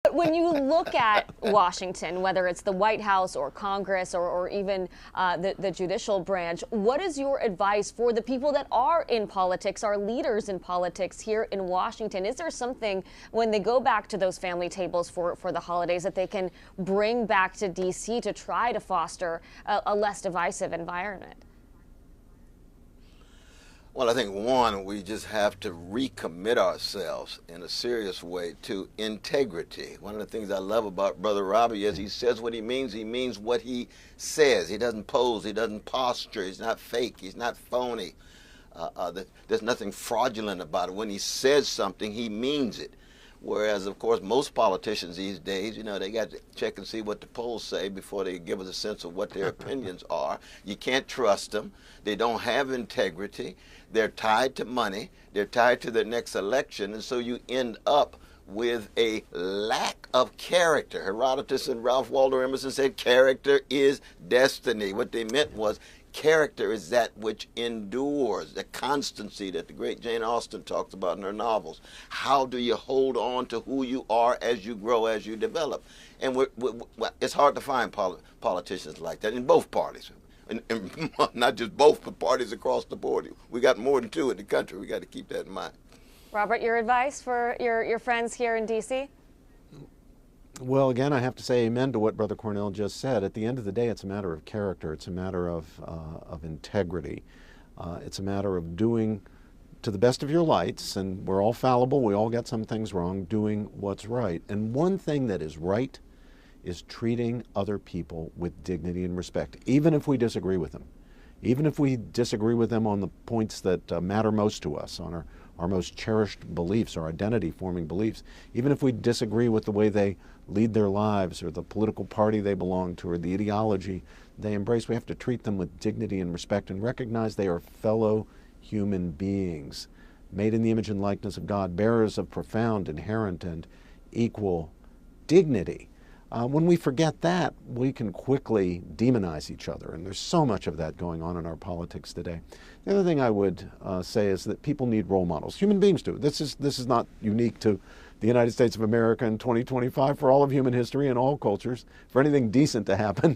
But when you look at Washington, whether it's the White House or Congress or even the judicial branch, what is your advice for the people that are in politics, our leaders in politics here in Washington? Is there something when they go back to those family tables for the holidays that they can bring back to D.C. to try to foster a less divisive environment? Well, I think one, we just have to recommit ourselves in a serious way to integrity. One of the things I love about Brother Robbie is he says what he means what he says. He doesn't pose, he doesn't posture, he's not fake, he's not phony. There's nothing fraudulent about it. When he says something, he means it. Whereas, of course, most politicians these days, they got to check and see what the polls say before they give us a sense of what their opinions are. You can't trust them. They don't have integrity. They're tied to money. They're tied to their next election. And so you end up with a lack of character. Herodotus and Ralph Waldo Emerson said character is destiny. What they meant was character is that which endures, the constancy that the great Jane Austen talks about in her novels. How do you hold on to who you are as you grow, as you develop? And it's hard to find politicians like that in both parties. And not just both, but parties across the board. We got more than two in the country. We got to keep that in mind. Robert, your advice for your friends here in D.C.? Well, again, I have to say amen to what Brother Cornel just said. At the end of the day, it's a matter of character. It's a matter of integrity. It's a matter of doing to the best of your lights, and we're all fallible. We all get some things wrong, doing what's right. And one thing that is right is treating other people with dignity and respect, even if we disagree with them. Even if we disagree with them on the points that matter most to us, on our most cherished beliefs, our identity-forming beliefs, even if we disagree with the way they lead their lives or the political party they belong to or the ideology they embrace, we have to treat them with dignity and respect and recognize they are fellow human beings, made in the image and likeness of God, bearers of profound, inherent, and equal dignity. When we forget that, we can quickly demonize each other, and there's so much of that going on in our politics today. The other thing I would say is that people need role models. Human beings do. This is not unique to the United States of America in 2025. For all of human history and all cultures, for anything decent to happen,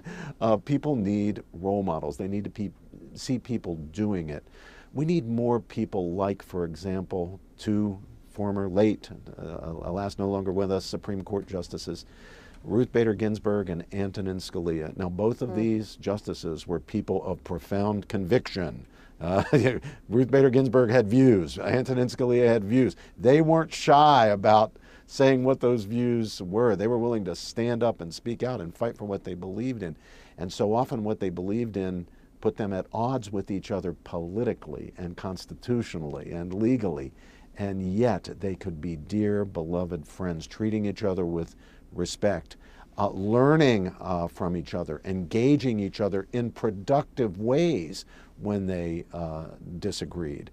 people need role models. They need to see people doing it. We need more people like, for example, two former late, alas no longer with us, Supreme Court justices, Ruth Bader Ginsburg and Antonin Scalia. Now, both of these justices were people of profound conviction. Ruth Bader Ginsburg had views. Antonin Scalia had views. They weren't shy about saying what those views were. They were willing to stand up and speak out and fight for what they believed in. And so often what they believed in put them at odds with each other politically and constitutionally and legally. And yet they could be dear, beloved friends, treating each other with respect, learning from each other, engaging each other in productive ways when they disagreed.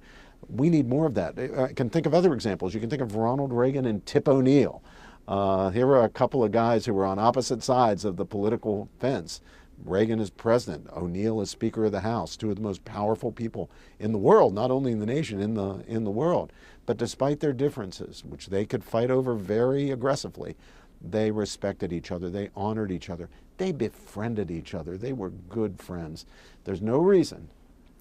We need more of that. I can think of other examples. You can think of Ronald Reagan and Tip O'Neill. Here are a couple of guys who were on opposite sides of the political fence. Reagan is president, O'Neill is Speaker of the House, two of the most powerful people in the world, not only in the nation, in the world. But despite their differences, which they could fight over very aggressively, they respected each other, they honored each other, they befriended each other, they were good friends. There's no reason,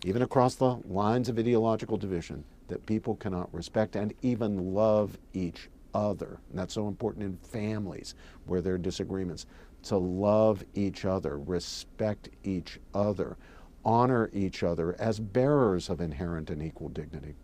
even across the lines of ideological division, that people cannot respect and even love each other. And that's so important in families where there are disagreements. To love each other, respect each other, honor each other as bearers of inherent and equal dignity.